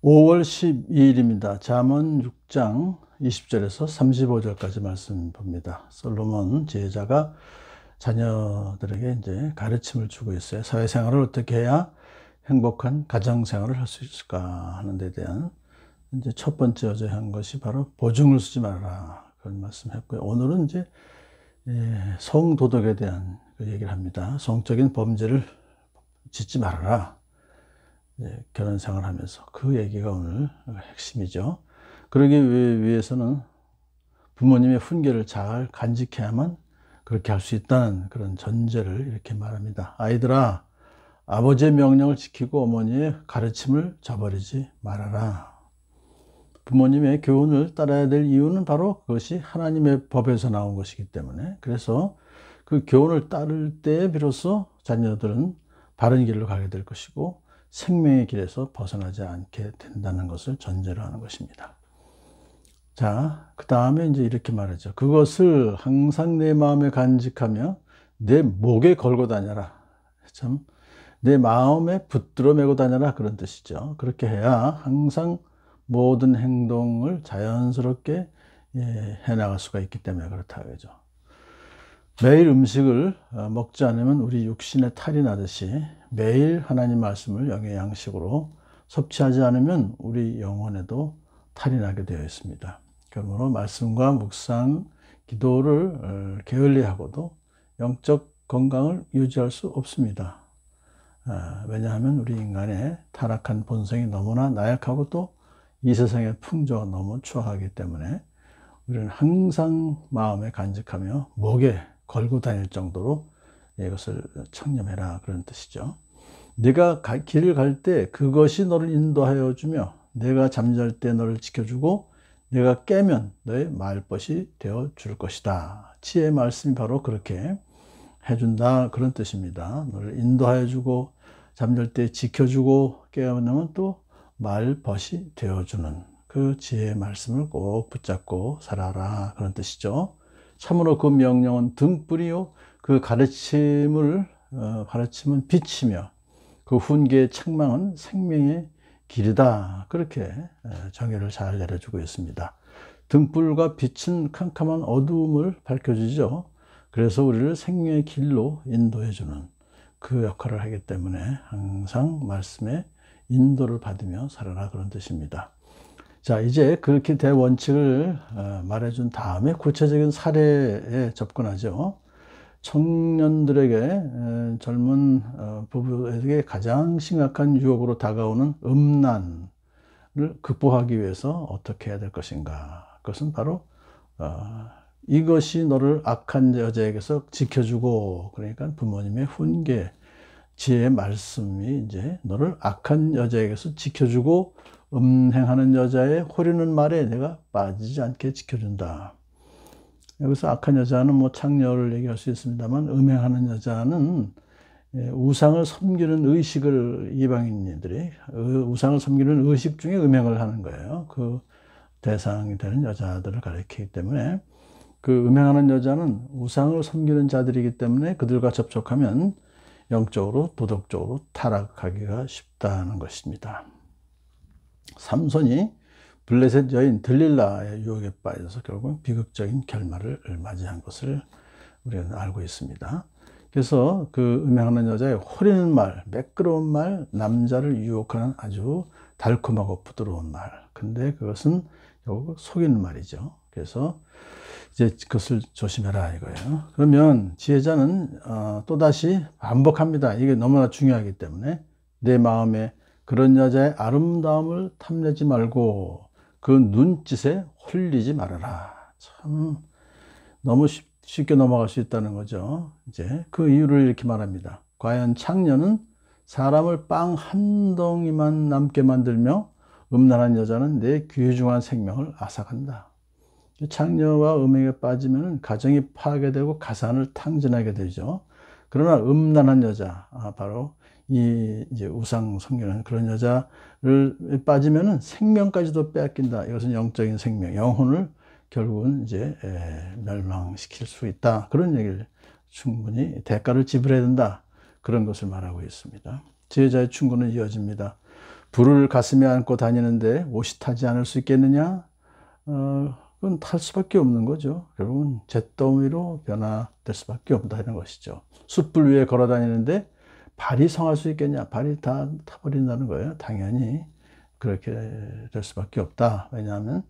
5월 12일입니다. 잠언 6장 20절에서 35절까지 말씀 봅니다. 솔로몬 지혜자가 자녀들에게 이제 가르침을 주고 있어요. 사회생활을 어떻게 해야 행복한 가정생활을 할 수 있을까 하는 데 대한 이제 첫 번째 어제 한 것이 바로 보증을 쓰지 말아라. 그런 말씀했고요. 오늘은 이제 성도덕에 대한 그 얘기를 합니다. 성적인 범죄를 짓지 말아라. 결혼 생활을 하면서 그 얘기가 오늘 핵심이죠. 그러기 위해서는 부모님의 훈계를 잘 간직해야만 그렇게 할 수 있다는 그런 전제를 이렇게 말합니다. 아이들아, 아버지의 명령을 지키고 어머니의 가르침을 저버리지 말아라. 부모님의 교훈을 따라야 될 이유는 바로 그것이 하나님의 법에서 나온 것이기 때문에, 그래서 그 교훈을 따를 때에 비로소 자녀들은 바른 길로 가게 될 것이고 생명의 길에서 벗어나지 않게 된다는 것을 전제로 하는 것입니다. 자, 그 다음에 이제 이렇게 말하죠. 그것을 항상 내 마음에 간직하며 내 목에 걸고 다녀라. 참, 내 마음에 붙들어 메고 다녀라. 그런 뜻이죠. 그렇게 해야 항상 모든 행동을 자연스럽게 해나갈 수가 있기 때문에 그렇다 그러죠. 매일 음식을 먹지 않으면 우리 육신에 탈이 나듯이 매일 하나님 말씀을 영의 양식으로 섭취하지 않으면 우리 영혼에도 탈이 나게 되어 있습니다. 그러므로 말씀과 묵상, 기도를 게을리하고도 영적 건강을 유지할 수 없습니다. 왜냐하면 우리 인간의 타락한 본성이 너무나 나약하고 또 이 세상의 풍조가 너무 추악하기 때문에 우리는 항상 마음에 간직하며 목에 걸고 다닐 정도로 이것을 청렴해라, 그런 뜻이죠. 네가 길을 갈 때 그것이 너를 인도하여 주며 내가 잠잘 때 너를 지켜주고 내가 깨면 너의 말벗이 되어 줄 것이다. 지혜의 말씀이 바로 그렇게 해준다, 그런 뜻입니다. 너를 인도하여 주고 잠잘 때 지켜주고 깨어나면 또 말벗이 되어주는 그 지혜의 말씀을 꼭 붙잡고 살아라, 그런 뜻이죠. 참으로 그 명령은 등불이요 그 가르침은 빛이며 그 훈계의 책망은 생명의 길이다. 그렇게 정의를 잘 내려주고 있습니다. 등불과 빛은 캄캄한 어두움을 밝혀주죠. 그래서 우리를 생명의 길로 인도해주는 그 역할을 하기 때문에 항상 말씀의 인도를 받으며 살아라, 그런 뜻입니다. 자, 이제 그렇게 대원칙을 말해준 다음에 구체적인 사례에 접근하죠. 청년들에게, 젊은 부부에게 가장 심각한 유혹으로 다가오는 음란을 극복하기 위해서 어떻게 해야 될 것인가. 그것은 바로 이것이 너를 악한 여자에게서 지켜주고, 그러니까 부모님의 훈계, 지혜의 말씀이 이제 너를 악한 여자에게서 지켜주고 음행하는 여자의 호르는 말에 내가 빠지지 않게 지켜준다. 여기서 악한 여자는 뭐 창녀를 얘기할 수 있습니다만, 음행하는 여자는 우상을 섬기는 의식을, 이방인들이 우상을 섬기는 의식 중에 음행을 하는 거예요. 그 대상이 되는 여자들을 가리키기 때문에, 그 음행하는 여자는 우상을 섬기는 자들이기 때문에 그들과 접촉하면 영적으로, 도덕적으로 타락하기가 쉽다는 것입니다. 삼손이 블레셋 여인 들릴라의 유혹에 빠져서 결국 비극적인 결말을 맞이한 것을 우리는 알고 있습니다. 그래서 그 음행하는 여자의 호리는 말, 매끄러운 말, 남자를 유혹하는 아주 달콤하고 부드러운 말. 근데 그것은 결국 속이는 말이죠. 그래서 이제 그것을 조심해라 이거예요. 그러면 지혜자는 또다시 반복합니다. 이게 너무나 중요하기 때문에 내 마음에 그런 여자의 아름다움을 탐내지 말고 그 눈짓에 홀리지 말아라. 참 너무 쉽게 넘어갈 수 있다는 거죠. 이제 그 이유를 이렇게 말합니다. 과연 창녀는 사람을 빵 한 덩이만 남게 만들며 음란한 여자는 내 귀중한 생명을 앗아간다. 창녀와 음행에 빠지면 가정이 파괴되고 가산을 탕진하게 되죠. 그러나 음란한 여자, 바로 이제 우상 섬기는 그런 여자를 빠지면은 생명까지도 빼앗긴다. 이것은 영적인 생명, 영혼을 결국은 이제 멸망시킬 수 있다. 그런 얘기를 충분히 대가를 지불해야 된다. 그런 것을 말하고 있습니다. 지혜자의 충고는 이어집니다. 불을 가슴에 안고 다니는데 옷이 타지 않을 수 있겠느냐? 그건 탈 수밖에 없는 거죠. 결국은 잿더미로 변화될 수밖에 없다는 것이죠. 숯불 위에 걸어 다니는데 발이 성할 수 있겠냐? 발이 다 타버린다는 거예요. 당연히 그렇게 될 수밖에 없다. 왜냐하면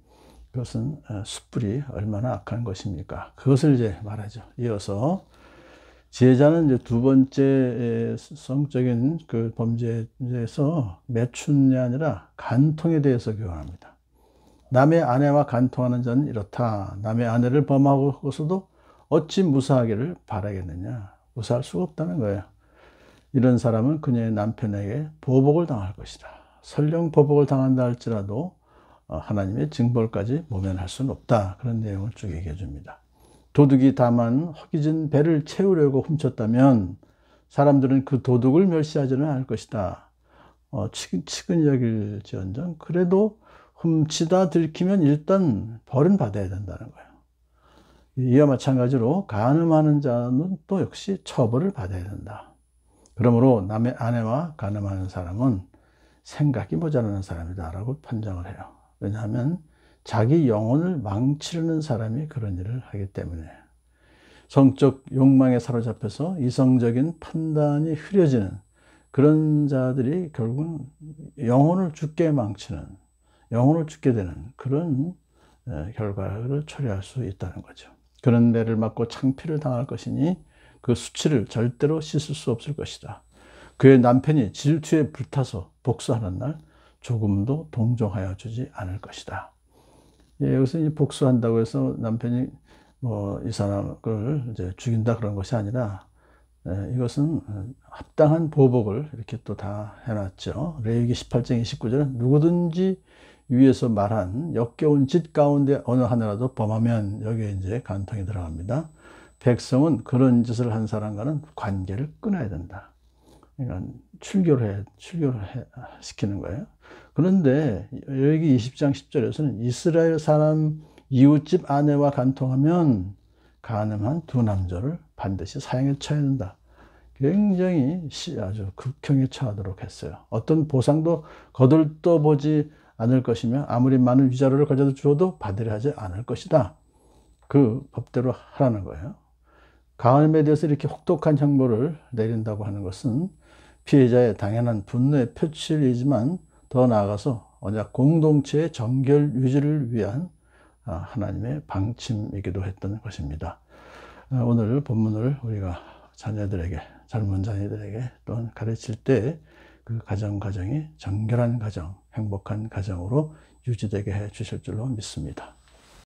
그것은 숯불이 얼마나 악한 것입니까? 그것을 이제 말하죠. 이어서 지혜자는 이제 두 번째 성적인 그 범죄에서 매춘이 아니라 간통에 대해서 교훈합니다. 남의 아내와 간통하는 자는 이렇다. 남의 아내를 범하고서도 어찌 무사하기를 바라겠느냐. 무사할 수가 없다는 거예요. 이런 사람은 그녀의 남편에게 보복을 당할 것이다. 설령 보복을 당한다 할지라도 하나님의 징벌까지 모면할 수는 없다. 그런 내용을 쭉 얘기해 줍니다. 도둑이 다만 허기진 배를 채우려고 훔쳤다면 사람들은 그 도둑을 멸시하지는 않을 것이다. 측은히 여길지언정 그래도 훔치다 들키면 일단 벌은 받아야 된다는 거예요. 이와 마찬가지로 간음하는 자는 또 역시 처벌을 받아야 된다. 그러므로 남의 아내와 간음하는 사람은 생각이 모자라는 사람이다 라고 판정을 해요. 왜냐하면 자기 영혼을 망치려는 사람이 그런 일을 하기 때문에 성적 욕망에 사로잡혀서 이성적인 판단이 흐려지는 그런 자들이 결국은 영혼을 죽게 망치는, 영혼을 죽게 되는 그런 결과를 초래할 수 있다는 거죠. 그런 매를 맞고 창피를 당할 것이니 그 수치를 절대로 씻을 수 없을 것이다. 그의 남편이 질투에 불타서 복수하는 날 조금도 동정하여 주지 않을 것이다. 여기서 이 복수한다고 해서 남편이 이 사람을 이제 죽인다 그런 것이 아니라 이것은 합당한 보복을 이렇게 또 다 해놨죠. 레위기 18장 29절은 누구든지 위에서 말한 역겨운 짓 가운데 어느 하나라도 범하면 여기에 이제 간통이 들어갑니다. 백성은 그런 짓을 한 사람과는 관계를 끊어야 된다. 그러니까 출교를 시키는 거예요. 그런데 여기 20장 10절에서는 이스라엘 사람 이웃집 아내와 간통하면 간음한 두 남자를 반드시 사형에 처해야 된다. 굉장히 아주 극형에 처하도록 했어요. 어떤 보상도 거들떠보지 않을 것이며 아무리 많은 위자료를 가져다 주어도 받으려 하지 않을 것이다. 그 법대로 하라는 거예요. 간음에 대해서 이렇게 혹독한 형벌을 내린다고 하는 것은 피해자의 당연한 분노의 표출이지만 더 나아가서 언약 공동체의 정결 유지를 위한 하나님의 방침이기도 했던 것입니다. 오늘 본문을 우리가 자녀들에게, 젊은 자녀들에게 또한 가르칠 때 그 가정이 정결한 가정, 행복한 가정으로 유지되게 해 주실 줄로 믿습니다.